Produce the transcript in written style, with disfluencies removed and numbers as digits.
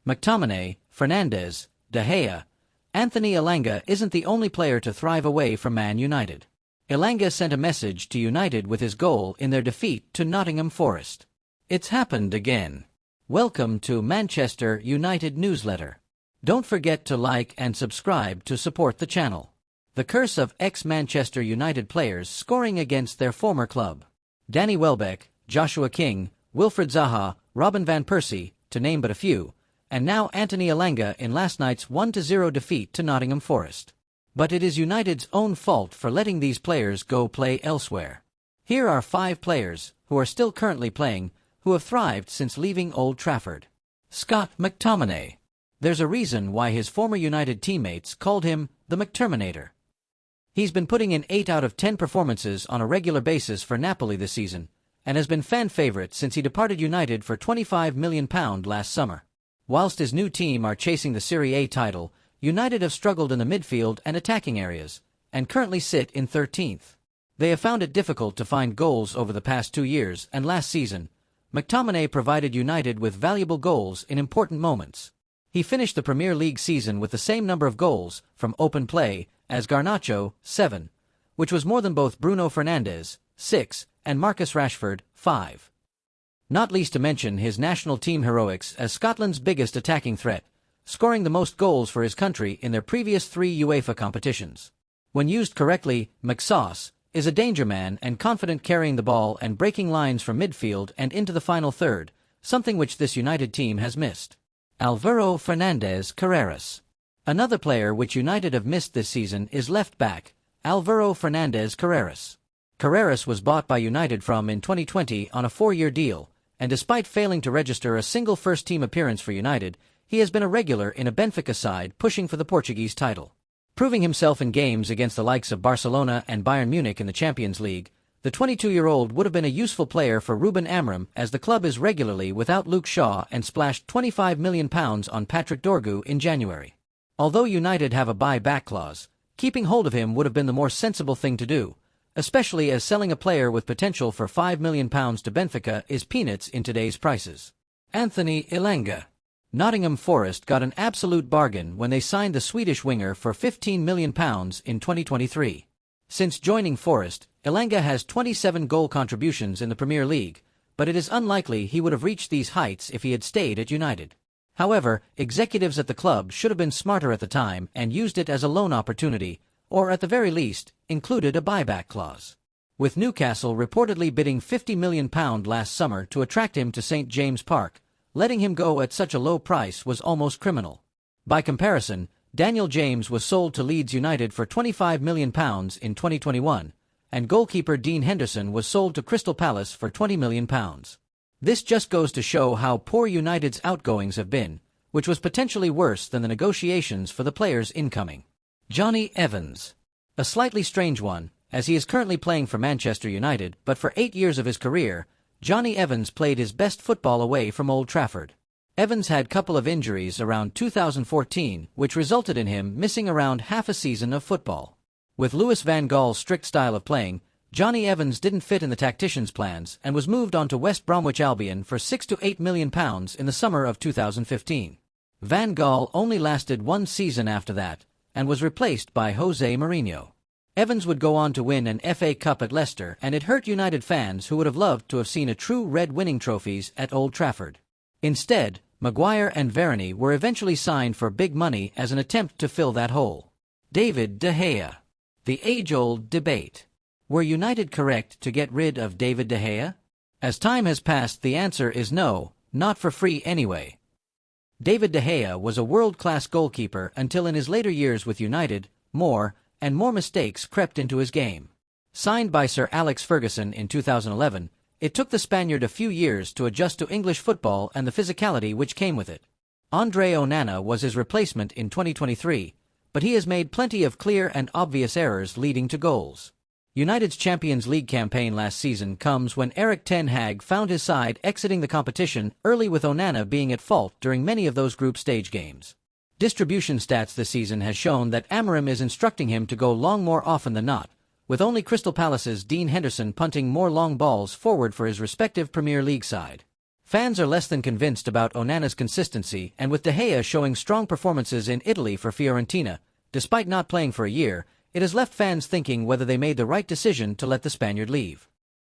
McTominay, Fernandez, degea. Anthony Elanga isn't the only player to thrive away from Man United. Elanga sent a message to United with his goal in their defeat to Nottingham Forest. It's happened again. Welcome to Manchester United newsletter. Don't forget to like and subscribe to support the channel. The curse of ex-Manchester United players scoring against their former club. Danny Welbeck, Joshua King, Wilfried Zaha, Robin van Persie, to name but a few, and now Anthony Elanga in last night's 1-0 defeat to Nottingham Forest. But it is United's own fault for letting these players go play elsewhere. Here are 5 players, who are still currently playing, who have thrived since leaving Old Trafford. Scott McTominay. There's a reason why his former United teammates called him the McTerminator. He's been putting in 8 out of 10 performances on a regular basis for Napoli this season, and has been fan favourite since he departed United for £25 million last summer. Whilst his new team are chasing the Serie A title, United have struggled in the midfield and attacking areas, and currently sit in 13th. They have found it difficult to find goals over the past 2 years, and last season, McTominay provided United with valuable goals in important moments. He finished the Premier League season with the same number of goals from open play as Garnacho, 7, which was more than both Bruno Fernandez, 6, and Marcus Rashford, 5. Not least to mention his national team heroics as Scotland's biggest attacking threat, scoring the most goals for his country in their previous 3 UEFA competitions. When used correctly, McSauce is a danger man and confident carrying the ball and breaking lines from midfield and into the final third, something which this United team has missed. Álvaro Fernandez Carreras. Another player which United have missed this season is left-back, Álvaro Fernandez Carreras. Carreras was bought by United in 2020 on a 4-year deal, and despite failing to register a single first-team appearance for United, he has been a regular in a Benfica side pushing for the Portuguese title. Proving himself in games against the likes of Barcelona and Bayern Munich in the Champions League, the 22-year-old would have been a useful player for Ruben Amorim as the club is regularly without Luke Shaw and splashed £25 million on Patrick Dorgu in January. Although United have a buy-back clause, keeping hold of him would have been the more sensible thing to do, especially as selling a player with potential for £5 million to Benfica is peanuts in today's prices. Anthony Elanga. Nottingham Forest got an absolute bargain when they signed the Swedish winger for £15 million in 2023. Since joining Forest, Elanga has 27 goal contributions in the Premier League, but it is unlikely he would have reached these heights if he had stayed at United. However, executives at the club should have been smarter at the time and used it as a loan opportunity, or at the very least, included a buyback clause. With Newcastle reportedly bidding £50 million last summer to attract him to St James Park, letting him go at such a low price was almost criminal. By comparison, Daniel James was sold to Leeds United for £25 million in 2021, and goalkeeper Dean Henderson was sold to Crystal Palace for £20 million. This just goes to show how poor United's outgoings have been, which was potentially worse than the negotiations for the players incoming. Jonny Evans. A slightly strange one, as he is currently playing for Manchester United, but for 8 years of his career, Jonny Evans played his best football away from Old Trafford. Evans had a couple of injuries around 2014, which resulted in him missing around half a season of football. With Louis van Gaal's strict style of playing, Jonny Evans didn't fit in the tactician's plans and was moved on to West Bromwich Albion for £6 to £8 million in the summer of 2015. Van Gaal only lasted 1 season after that, and was replaced by Jose Mourinho. Evans would go on to win an FA Cup at Leicester, and it hurt United fans who would have loved to have seen a true red winning trophies at Old Trafford. Instead, Maguire and Varane were eventually signed for big money as an attempt to fill that hole. David De Gea. The age-old debate. Were United correct to get rid of David De Gea? As time has passed, the answer is no, not for free anyway. David De Gea was a world-class goalkeeper until in his later years with United, more mistakes crept into his game. Signed by Sir Alex Ferguson in 2011, it took the Spaniard a few years to adjust to English football and the physicality which came with it. Andre Onana was his replacement in 2023, but he has made plenty of clear and obvious errors leading to goals. United's Champions League campaign last season comes when Erik ten Hag found his side exiting the competition early, with Onana being at fault during many of those group stage games. Distribution stats this season has shown that Amorim is instructing him to go long more often than not, with only Crystal Palace's Dean Henderson punting more long balls forward for his respective Premier League side. Fans are less than convinced about Onana's consistency, and with De Gea showing strong performances in Italy for Fiorentina, despite not playing for a year, it has left fans thinking whether they made the right decision to let the Spaniard leave.